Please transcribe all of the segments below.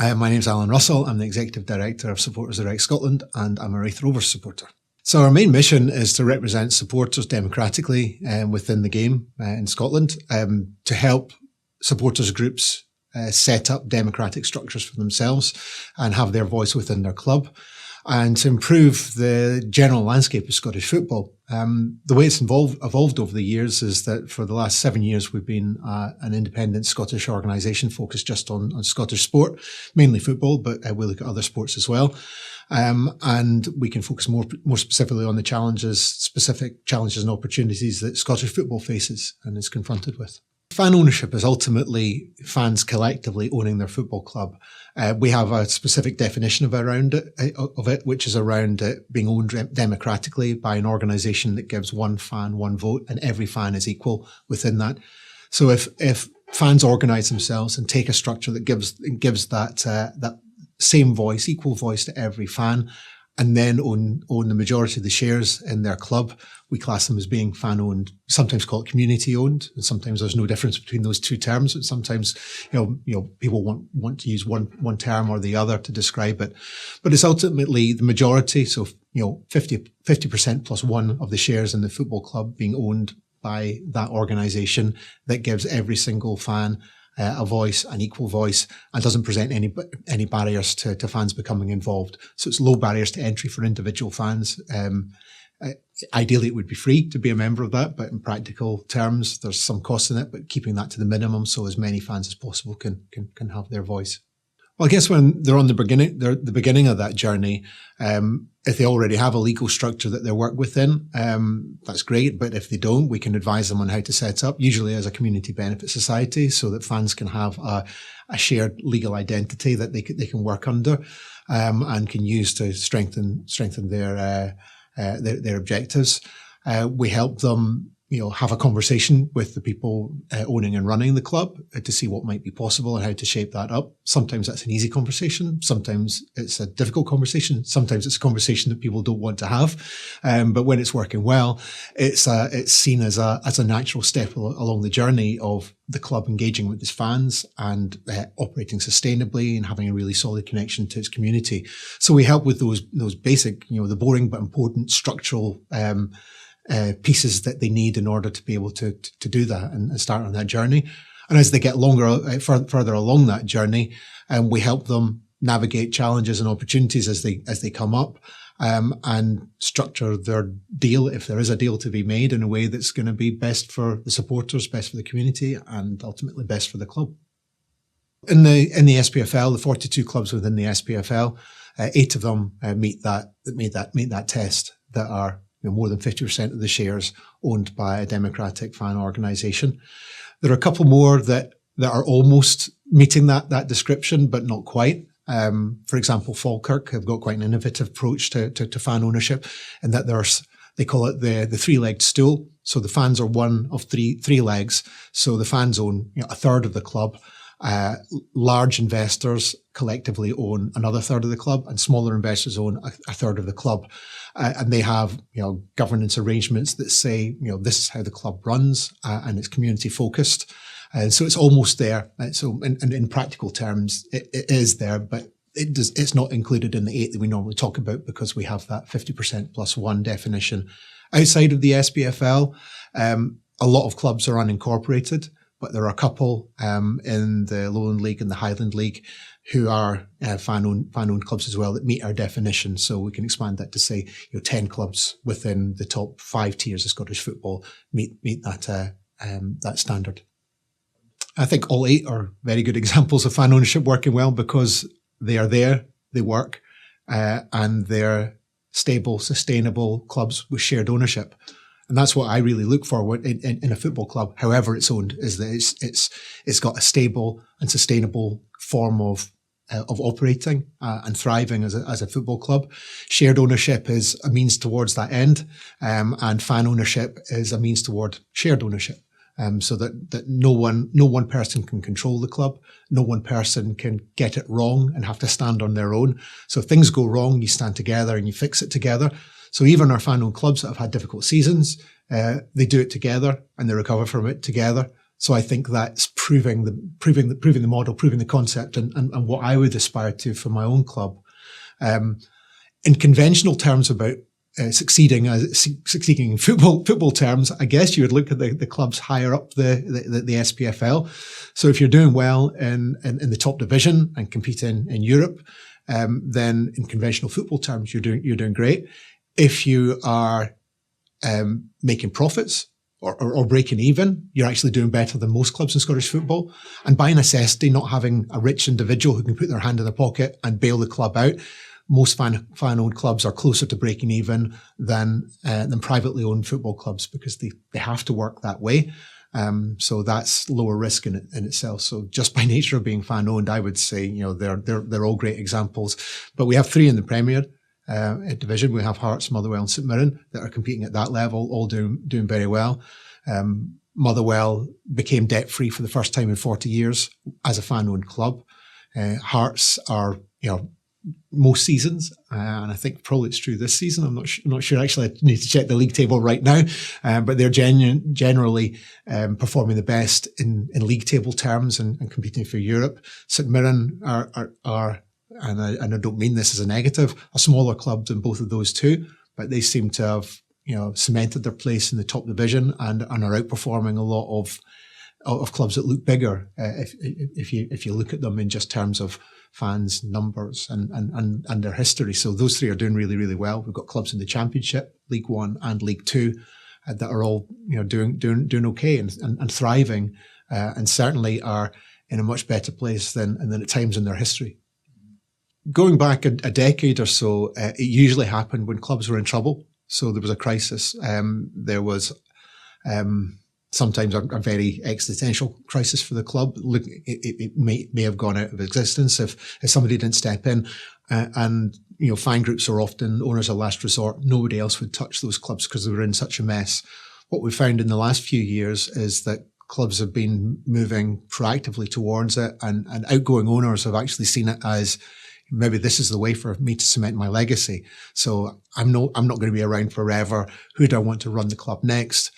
My name's Alan Russell. I'm the Executive Director of Supporters Direct Scotland, and I'm a Raith Rovers supporter. So our main mission is to represent supporters democratically within the game in Scotland, to help supporters groups set up democratic structures for themselves and have their voice within their club, and to improve the general landscape of Scottish football. The way it's evolved over the years is that for the last 7 years, we've been an independent Scottish organisation focused just on Scottish sport, mainly football, but we look at other sports as well. And we can focus more specifically on the specific challenges and opportunities that Scottish football faces and is confronted with. Fan ownership is ultimately fans collectively owning their football club. We have a specific definition of it, which is around it being owned democratically by an organisation that gives one fan, one vote, and every fan is equal within that. So if fans organise themselves and take a structure that gives that same voice, equal voice to every fan, and then own the majority of the shares in their club, we class them as being fan-owned. Sometimes call it community-owned, and sometimes there's no difference between those two terms. But sometimes, people want to use one term or the other to describe it. But it's ultimately the majority, so 50% plus one of the shares in the football club being owned by that organisation that gives every single fan a voice, an equal voice, and doesn't present any barriers to fans becoming involved. So it's low barriers to entry for individual fans. Ideally, it would be free to be a member of that, but in practical terms, there's some cost in it, but keeping that to the minimum so as many fans as possible can have their voice. Well, I guess when they're on the beginning of that journey, if they already have a legal structure that they work within, that's great. But if they don't, we can advise them on how to set up, usually as a community benefit society, so that fans can have a shared legal identity that they can work under, and can use to strengthen their objectives. We help them have a conversation with the people owning and running the club to see what might be possible and how to shape that up. Sometimes that's an easy conversation. Sometimes it's a difficult conversation. Sometimes it's a conversation that people don't want to have. But when it's working well, it's seen as a natural step along the journey of the club engaging with its fans and operating sustainably and having a really solid connection to its community. So we help with those basic, the boring but important structural pieces that they need in order to be able to do that and start on that journey. And as they get further along that journey, we help them navigate challenges and opportunities as they come up, and structure their deal, if there is a deal to be made, in a way that's going to be best for the supporters, best for the community, and ultimately best for the club. In the SPFL, the 42 clubs within the SPFL, 8 of them meet that test, that are more than 50% of the shares owned by a democratic fan organisation. There are a couple more that are almost meeting that description, but not quite. For example, Falkirk have got quite an innovative approach to fan ownership, in that they call it the three-legged stool. So the fans are one of three legs. So the fans own a third of the club. Large investors collectively own another third of the club, and smaller investors own a third of the club. And they have, governance arrangements that say, this is how the club runs, and it's community focused. And so it's almost there. So in practical terms, it is there, but it's not included in the 8 that we normally talk about, because we have that 50% plus one definition. Outside of the SPFL, a lot of clubs are unincorporated, but there are a couple in the Lowland League and the Highland League who are fan-owned clubs as well that meet our definition. So we can expand that to say 10 clubs within the top 5 tiers of Scottish football meet that standard. I think all 8 are very good examples of fan ownership working well, because they are there, they work, and they're stable, sustainable clubs with shared ownership. And that's what I really look for in a football club, however it's owned, is that it's got a stable and sustainable form of operating and thriving as a football club. Shared ownership is a means towards that end, and fan ownership is a means toward shared ownership. So that no one person can control the club, no one person can get it wrong and have to stand on their own. So if things go wrong, you stand together and you fix it together. So even our fan-owned clubs that have had difficult seasons, they do it together and they recover from it together. So I think that's proving the model, proving the concept, and what I would aspire to for my own club. In conventional terms about succeeding in football terms, I guess you would look at the clubs higher up the SPFL. So if you're doing well in the top division and competing in Europe, then in conventional football terms, you're doing great. If you are making profits or breaking even, you're actually doing better than most clubs in Scottish football. And by necessity, not having a rich individual who can put their hand in their pocket and bail the club out, most fan-owned clubs are closer to breaking even than privately owned football clubs, because they have to work that way. So that's lower risk in itself. So just by nature of being fan-owned, I would say, they're all great examples. But we have 3 in the Premier division. We have Hearts, Motherwell and St Mirren that are competing at that level, all doing very well. Motherwell became debt-free for the first time in 40 years as a fan-owned club. Hearts are, most seasons, and I think probably it's true this season. I'm not sure. Actually, I need to check the league table right now, but they're generally performing the best in league table terms and competing for Europe. St Mirren are and I don't mean this as a negative, a smaller club than both of those two, but they seem to have cemented their place in the top division and are outperforming a lot of clubs that look bigger if you look at them in just terms of fans, numbers, and their history. So those 3 are doing really, really well. We've got clubs in the Championship, League One and League Two, that are all doing okay and thriving, and certainly are in a much better place than at times in their history. Going back a decade or so, it usually happened when clubs were in trouble. So there was a crisis. There was sometimes a very existential crisis for the club. Look, it may have gone out of existence if somebody didn't step in. And fan groups are often owners of last resort. Nobody else would touch those clubs because they were in such a mess. What we found in the last few years is that clubs have been moving proactively towards it, and outgoing owners have actually seen it as, maybe this is the way for me to cement my legacy. So I'm not going to be around forever. Who do I want to run the club next?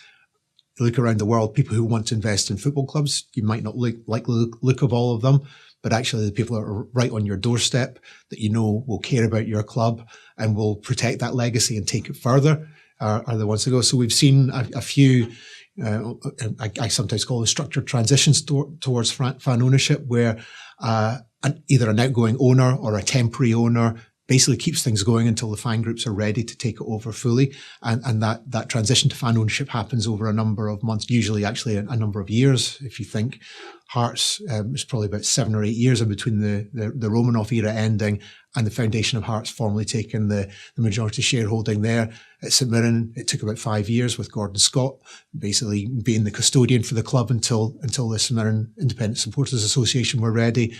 You look around the world, people who want to invest in football clubs, you might not like the look of all of them, but actually the people that are right on your doorstep that will care about your club and will protect that legacy and take it further are the ones to go. So we've seen a few, I sometimes call it structured transitions towards fan ownership, where either an outgoing owner or a temporary owner basically keeps things going until the fan groups are ready to take it over fully. And that transition to fan ownership happens over a number of months, usually actually a number of years. If you think Hearts, it's probably about 7 or 8 years in between the Romanoff era ending and the foundation of Hearts formally taking the majority shareholding there. At St Mirren, it took about 5 years with Gordon Scott basically being the custodian for the club until the St Mirren Independent Supporters Association were ready.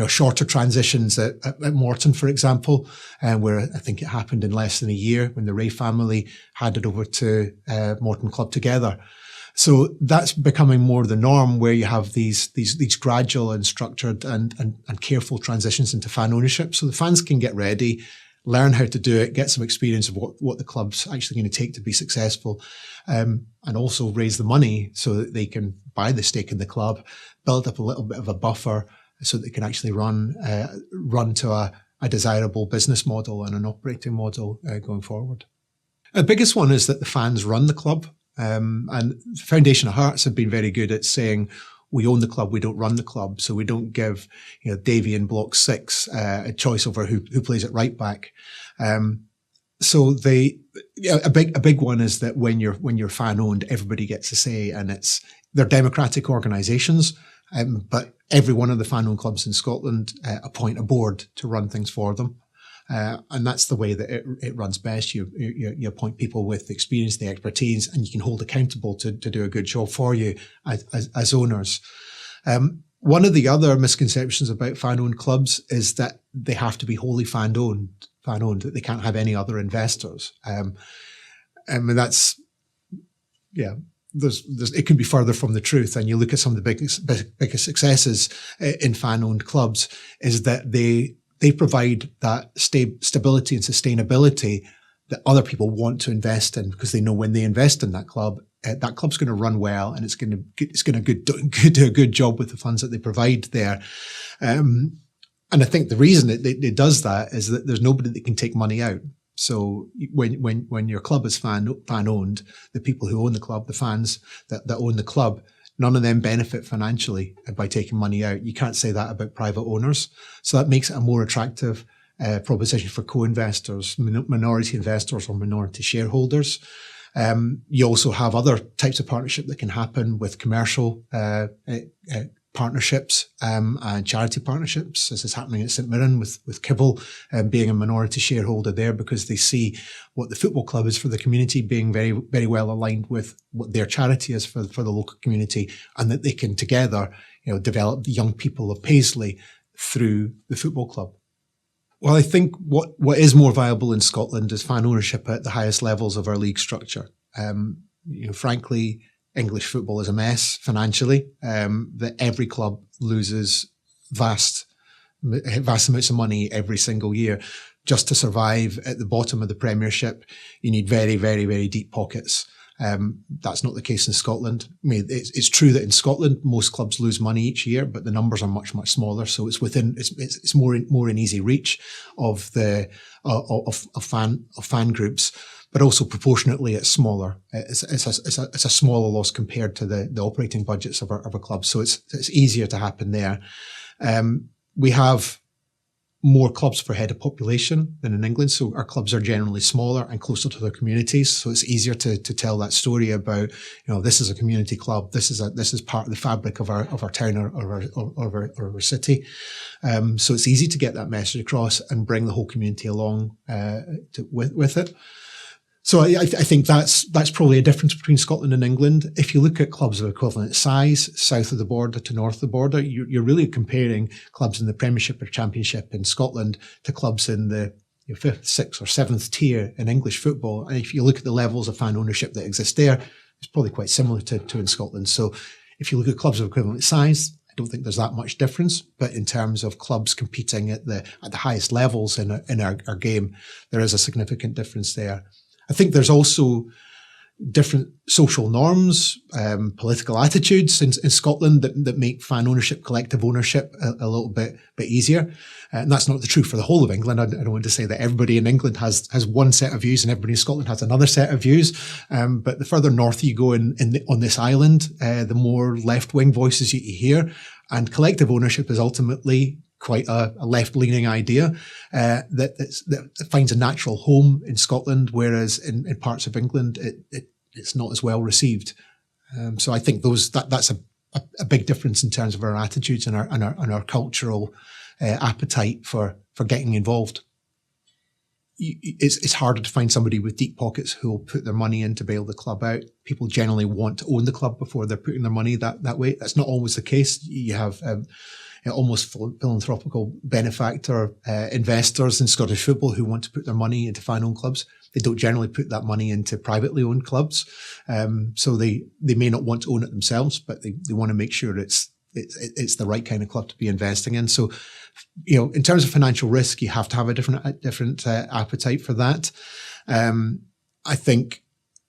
Shorter transitions at Morton, for example, where I think it happened in less than a year when the Ray family handed over to Morton Club Together. So that's becoming more the norm, where you have these gradual and structured and careful transitions into fan ownership. So the fans can get ready, learn how to do it, get some experience of what the club's actually going to take to be successful, and also raise the money so that they can buy the stake in the club, build up a little bit of a buffer so that they can actually run to a desirable business model and an operating model going forward. The biggest one is that the fans run the club. And the Foundation of Hearts have been very good at saying, we own the club, we don't run the club. So we don't give, Davy in Block 6 a choice over who plays at right back. So a big one is that when you're fan owned, everybody gets a say, and they're democratic organisations. But every one of the fan owned clubs in Scotland appoint a board to run things for them. And that's the way that it runs best. You appoint people with the experience, the expertise, and you can hold accountable to do a good job for you as owners. One of the other misconceptions about fan-owned clubs is that they have to be wholly fan-owned, that they can't have any other investors. And that's, it can be further from the truth. And you look at some of the biggest successes in fan-owned clubs is that they provide that stability and sustainability that other people want to invest in, because they know when they invest in that club, that club's going to run well, and it's going to do a good job with the funds that they provide there. And I think the reason it does that is that there's nobody that can take money out. So when your club is fan owned, the people who own the club, the fans that own the club, none of them benefit financially by taking money out. You can't say that about private owners. So that makes it a more attractive proposition for co-investors, minority investors or minority shareholders. You also have other types of partnership that can happen with commercial partnerships and charity partnerships. This is happening at St Mirren with Kibble being a minority shareholder there because they see what the football club is for the community being very, very well aligned with what their charity is for the local community, and that they can together, develop the young people of Paisley through the football club. Well, I think what is more viable in Scotland is fan ownership at the highest levels of our league structure. Frankly, English football is a mess financially, that every club loses vast amounts of money every single year. Just to survive at the bottom of the Premiership, you need very, very, very deep pockets. That's not the case in Scotland. I mean, it's true that in Scotland, most clubs lose money each year, but the numbers are much, much smaller. So it's more in easy reach of fan groups, but also proportionately it's smaller. It's a smaller loss compared to the operating budgets of our clubs. So it's easier to happen there. We have more clubs per head of population than in England. So our clubs are generally smaller and closer to their communities. So it's easier to tell that story about, this is a community club. This is part of the fabric of our town or our city. So it's easy to get that message across and bring the whole community along, with it. So I think that's probably a difference between Scotland and England. If you look at clubs of equivalent size, south of the border to north of the border, you're really comparing clubs in the Premiership or Championship in Scotland to clubs in the fifth, sixth or seventh tier in English football. And if you look at the levels of fan ownership that exist there, it's probably quite similar to in Scotland. So if you look at clubs of equivalent size, I don't think there's that much difference. But in terms of clubs competing at the highest levels in our game, there is a significant difference there. I think there's also different social norms, political attitudes in Scotland that make fan ownership, collective ownership a little bit easier. And that's not the truth for the whole of England. I don't want to say that everybody in England has one set of views and everybody in Scotland has another set of views. But the further north you go on this island, the more left-wing voices you hear. And collective ownership is ultimately quite a left-leaning idea that finds a natural home in Scotland, whereas in parts of England it's not as well received. So I think that's a big difference in terms of our attitudes and our cultural appetite for getting involved. It's harder to find somebody with deep pockets who will put their money in to bail the club out. People generally want to own the club before they're putting their money that way. That's not always the case. You have almost philanthropical benefactor investors in Scottish football who want to put their money into fan-owned clubs. They don't generally put that money into privately owned clubs. So they may not want to own it themselves, but they want to make sure it's the right kind of club to be investing in. So, in terms of financial risk, you have to have a different appetite for that. I think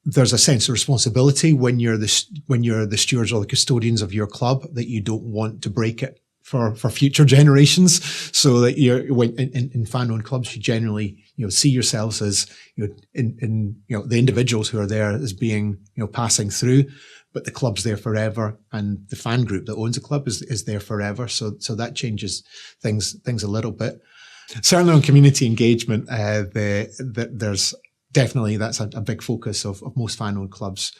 there's a sense of responsibility when you're the stewards or the custodians of your club that you don't want to break it for future generations. So that in fan-owned clubs, you generally see yourselves as in the individuals who are there as being passing through, but the club's there forever, and the fan group that owns the club is there forever. So that changes things a little bit. Certainly on community engagement, there's definitely that's a big focus of most fan-owned clubs.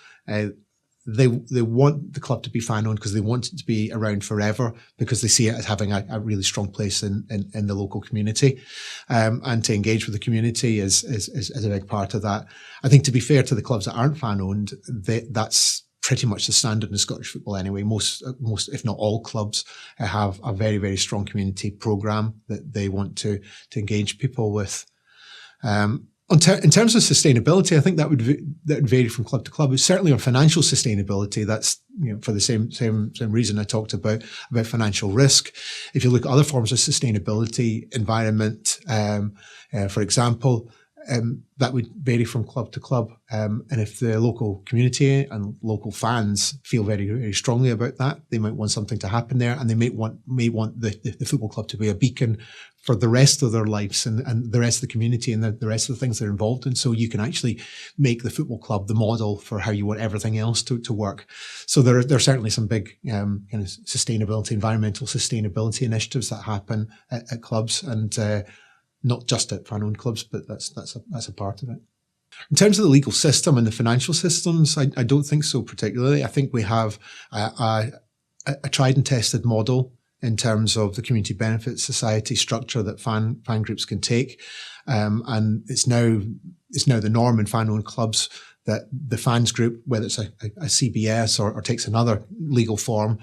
They want the club to be fan-owned because they want it to be around forever, because they see it as having a really strong place in the local community. And to engage with the community is a big part of that. I think, to be fair to the clubs that aren't fan-owned, that's pretty much the standard in Scottish football anyway. Most, if not all clubs have a very, very strong community programme that they want to engage people with. In terms of sustainability, I think that would vary from club to club. Certainly on financial sustainability, that's for the same reason I talked about financial risk. If you look at other forms of sustainability, environment, for example, that would vary from club to club. And if the local community and local fans feel very, very strongly about that, they might want something to happen there, and they may want the football club to be a beacon for the rest of their lives and the rest of the community and the rest of the things they're involved in. So you can actually make the football club the model for how you want everything else to work. So there are certainly some big kind of sustainability, environmental sustainability initiatives that happen at clubs, and not just at fan-owned clubs, but that's a part of it. In terms of the legal system and the financial systems, I don't think so particularly. I think we have a tried and tested model in terms of the community benefit society structure that fan groups can take, and it's now the norm in fan-owned clubs that the fans group, whether it's a CBS or takes another legal form,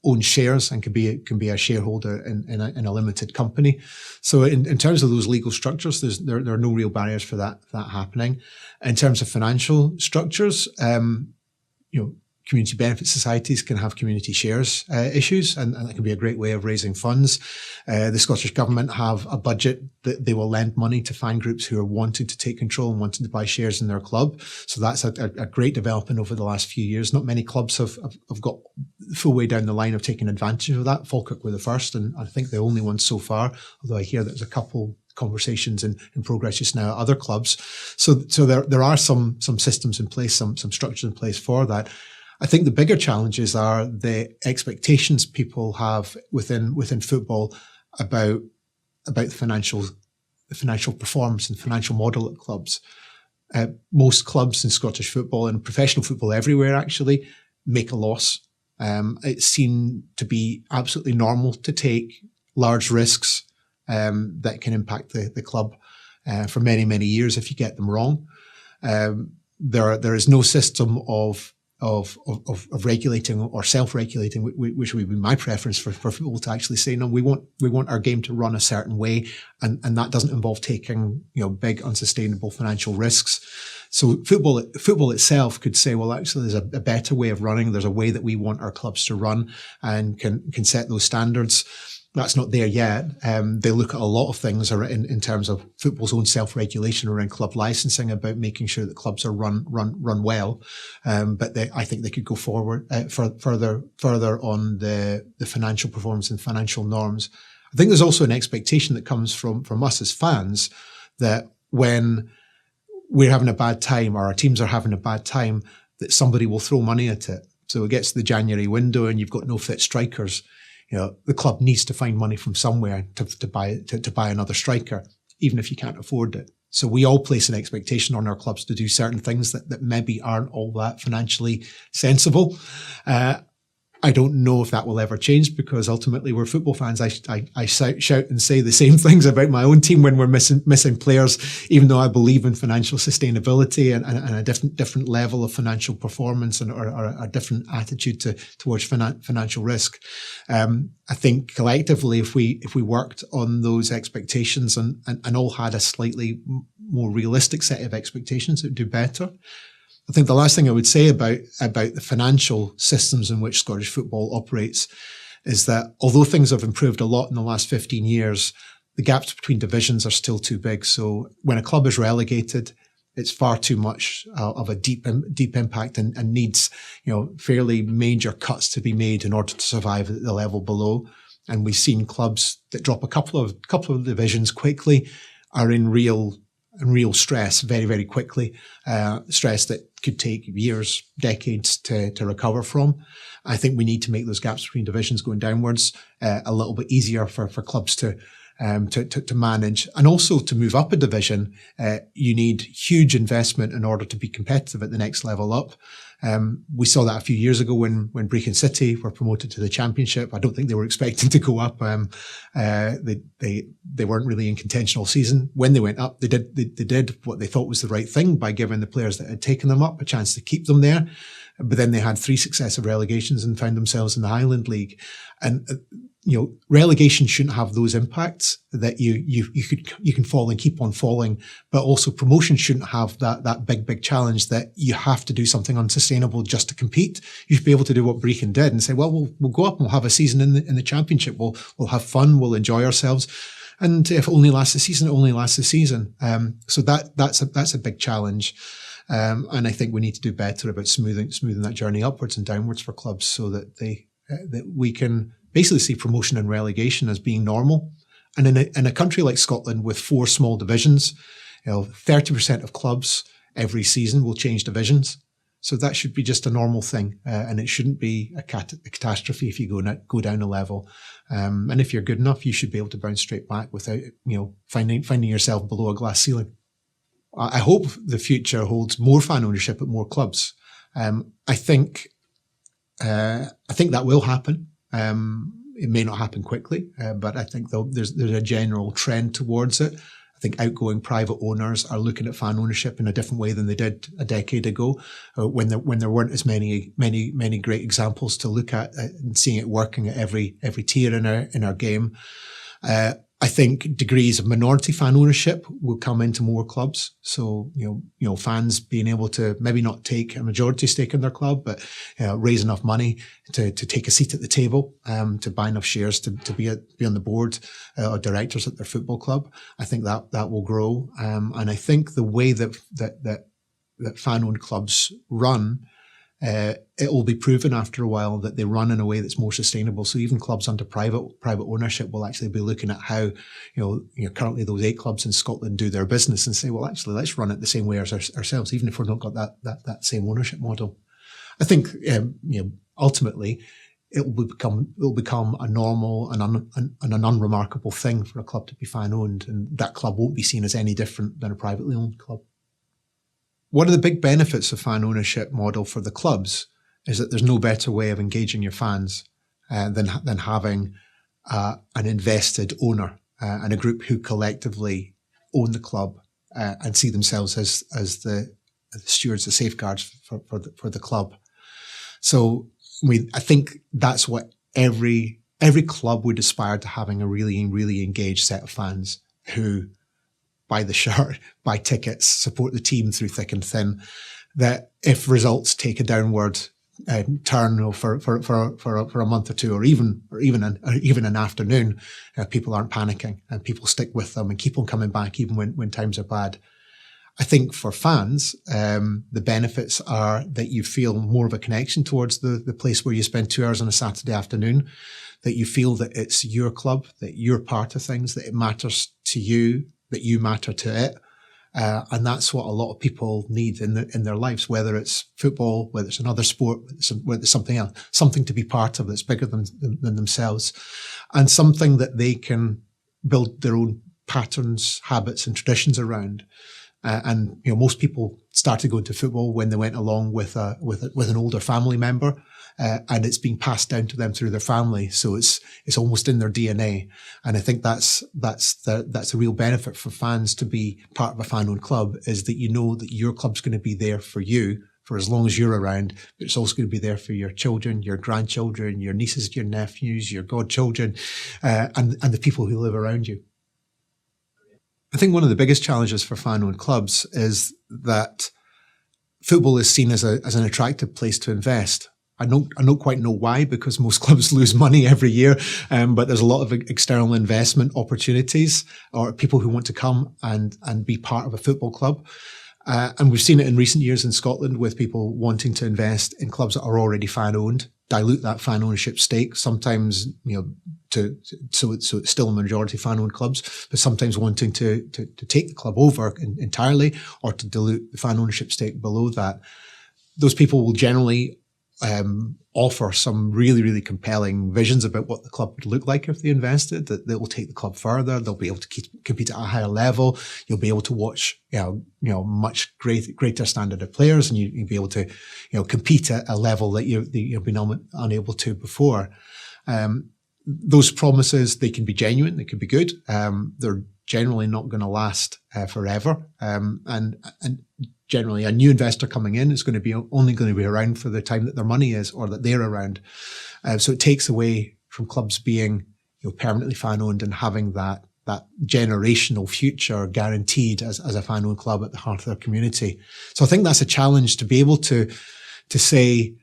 owns shares and can be a shareholder in a limited company. So in terms of those legal structures, there are no real barriers for that happening. In terms of financial structures, community benefit societies can have community shares issues, and that can be a great way of raising funds. The Scottish Government have a budget that they will lend money to fan groups who are wanting to take control and wanting to buy shares in their club. So that's a great development over the last few years. Not many clubs have got the full way down the line of taking advantage of that. Falkirk were the first, and I think the only ones so far, although I hear there's a couple conversations in progress just now at other clubs. So there are some systems in place, some structures in place for that. I think the bigger challenges are the expectations people have within football about the financial performance and financial model at clubs. Most clubs in Scottish football and professional football everywhere actually make a loss. It's seen to be absolutely normal to take large risks that can impact the club for many, many years if you get them wrong. There is no system of regulating or self-regulating, which would be my preference for football to actually say, no, we want our game to run a certain way, and that doesn't involve taking big unsustainable financial risks. So football itself could say, well, actually, there's a better way of running. There's a way that we want our clubs to run, and can set those standards. That's not there yet. They look at a lot of things in terms of football's own self-regulation around club licensing, about making sure that clubs are run well. But I think they could go forward further on the financial performance and financial norms. I think there's also an expectation that comes from us as fans that when we're having a bad time, or our teams are having a bad time, that somebody will throw money at it. So it gets to the January window and you've got no fit strikers. The club needs to find money from somewhere to buy another striker, even if you can't afford it. So we all place an expectation on our clubs to do certain things that maybe aren't all that financially sensible. I don't know if that will ever change, because ultimately we're football fans. I shout and say the same things about my own team when we're missing players, even though I believe in financial sustainability and a different level of financial performance or a different attitude towards financial risk. I think collectively, if we worked on those expectations and all had a slightly more realistic set of expectations, it would do better. I think the last thing I would say about the financial systems in which Scottish football operates is that although things have improved a lot in the last 15 years, the gaps between divisions are still too big. So when a club is relegated, it's far too much of a deep impact and needs, fairly major cuts to be made in order to survive at the level below. And we've seen clubs that drop a couple of divisions quickly are in real stress very, very quickly, stress that could take years, decades to recover from. I think we need to make those gaps between divisions going downwards a little bit easier for clubs to manage. And also to move up a division, you need huge investment in order to be competitive at the next level up. We saw that a few years ago when Brecon City were promoted to the Championship. I don't think they were expecting to go up. They weren't really in contention all season. When they went up, they did what they thought was the right thing by giving the players that had taken them up a chance to keep them there. But then they had 3 successive relegations and found themselves in the Highland League. And relegation shouldn't have those impacts that you can fall and keep on falling, but also promotion shouldn't have that big challenge that you have to do something unsustainable just to compete. You should be able to do what Brecon did and say, well, we'll go up and we'll have a season in the Championship. We'll have fun. We'll enjoy ourselves. And if it only lasts the season, it only lasts the season. So that's a big challenge. And I think we need to do better about smoothing that journey upwards and downwards for clubs, so that that we can basically see promotion and relegation as being normal. And in a country like Scotland with 4 small divisions, 30% of clubs every season will change divisions. So that should be just a normal thing, and it shouldn't be a catastrophe if you go down a level. And if you're good enough, you should be able to bounce straight back without finding yourself below a glass ceiling. I hope the future holds more fan ownership at more clubs. I think that will happen. It may not happen quickly, but I think there's a general trend towards it. I think outgoing private owners are looking at fan ownership in a different way than they did a decade ago, when there weren't as many great examples to look at and seeing it working at every tier in our game. I think degrees of minority fan ownership will come into more clubs. So, fans being able to maybe not take a majority stake in their club, but raise enough money to take a seat at the table, to buy enough shares to be on the board or directors at their football club. I think that will grow. And I think the way that fan-owned clubs run, it will be proven after a while that they run in a way that's more sustainable. So even clubs under private ownership will actually be looking at how, currently those 8 clubs in Scotland do their business and say, well, actually, let's run it the same way as ourselves, even if we've not got that same ownership model. I think, ultimately, it will become a normal and an unremarkable thing for a club to be fan owned, and that club won't be seen as any different than a privately owned club. One of the big benefits of fan ownership model for the clubs is that there's no better way of engaging your fans than having an invested owner and a group who collectively own the club and see themselves as the stewards, the safeguards for the club. So I think that's what every club would aspire to, having a really, really engaged set of fans who buy the shirt, buy tickets, support the team through thick and thin. That if results take a downward turn for a month or two, or even an afternoon, people aren't panicking and people stick with them and keep on coming back even when times are bad. I think for fans, the benefits are that you feel more of a connection towards the place where you spend 2 hours on a Saturday afternoon, that you feel that it's your club, that you're part of things, that it matters to you, that you matter to it. And that's what a lot of people need in their lives, whether it's football, whether it's another sport, whether it's something else, something to be part of that's bigger than themselves, and something that they can build their own patterns, habits and traditions around. And most people started going to football when they went along with an older family member, and it's been passed down to them through their family. So it's almost in their DNA. And I think that's a real benefit for fans to be part of a fan-owned club, is that you know that your club's going to be there for you for as long as you're around, but it's also going to be there for your children, your grandchildren, your nieces, your nephews, your godchildren, and the people who live around you. I think one of the biggest challenges for fan-owned clubs is that football is seen as an attractive place to invest. I don't quite know why, because most clubs lose money every year, but there's a lot of external investment opportunities, or people who want to come and be part of a football club. And we've seen it in recent years in Scotland with people wanting to invest in clubs that are already fan-owned, dilute that fan ownership stake, sometimes, so it's still a majority fan-owned clubs, but sometimes wanting to take the club over entirely, or to dilute the fan ownership stake below that. Those people will generally offer some really, really compelling visions about what the club would look like if they invested, that they will take the club further. They'll be able to compete at a higher level. You'll be able to watch, much greater standard of players, and you'll be able to, compete at a level that you've been unable to before. Those promises, they can be genuine, they can be good. They're generally not going to last forever. And generally a new investor coming in is only going to be around for the time that their money is, or that they're around. So it takes away from clubs being, permanently fan owned and having that generational future guaranteed as a fan owned club at the heart of their community. So I think that's a challenge, to be able to say,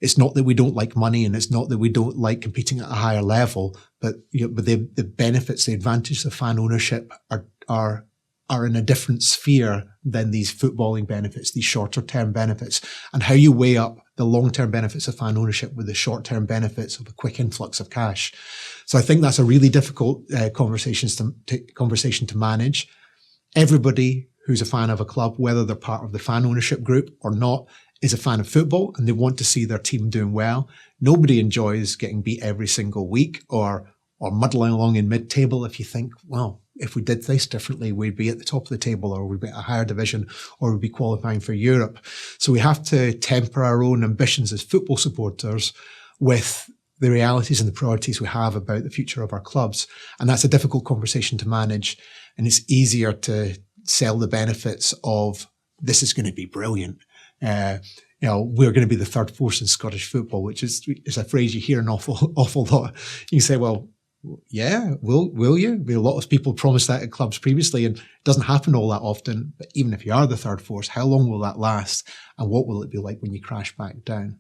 It's not that we don't like money, and it's not that we don't like competing at a higher level, but but the benefits, the advantages of fan ownership are in a different sphere than these footballing benefits, these shorter term benefits, and how you weigh up the long-term benefits of fan ownership with the short-term benefits of a quick influx of cash. So I think that's a really difficult conversation to manage. Everybody who's a fan of a club, whether they're part of the fan ownership group or not, is a fan of football, and they want to see their team doing well. Nobody enjoys getting beat every single week or muddling along in mid-table if you think, well, if we did this differently, we'd be at the top of the table, or we'd be at a higher division, or we'd be qualifying for Europe. So we have to temper our own ambitions as football supporters with the realities and the priorities we have about the future of our clubs. And that's a difficult conversation to manage. And it's easier to sell the benefits of this is going to be brilliant. We're going to be the third force in Scottish football, which is a phrase you hear an awful lot. You can say, well, yeah, will you? A lot of people promised that at clubs previously, and it doesn't happen all that often. But even if you are the third force, how long will that last? And what will it be like when you crash back down?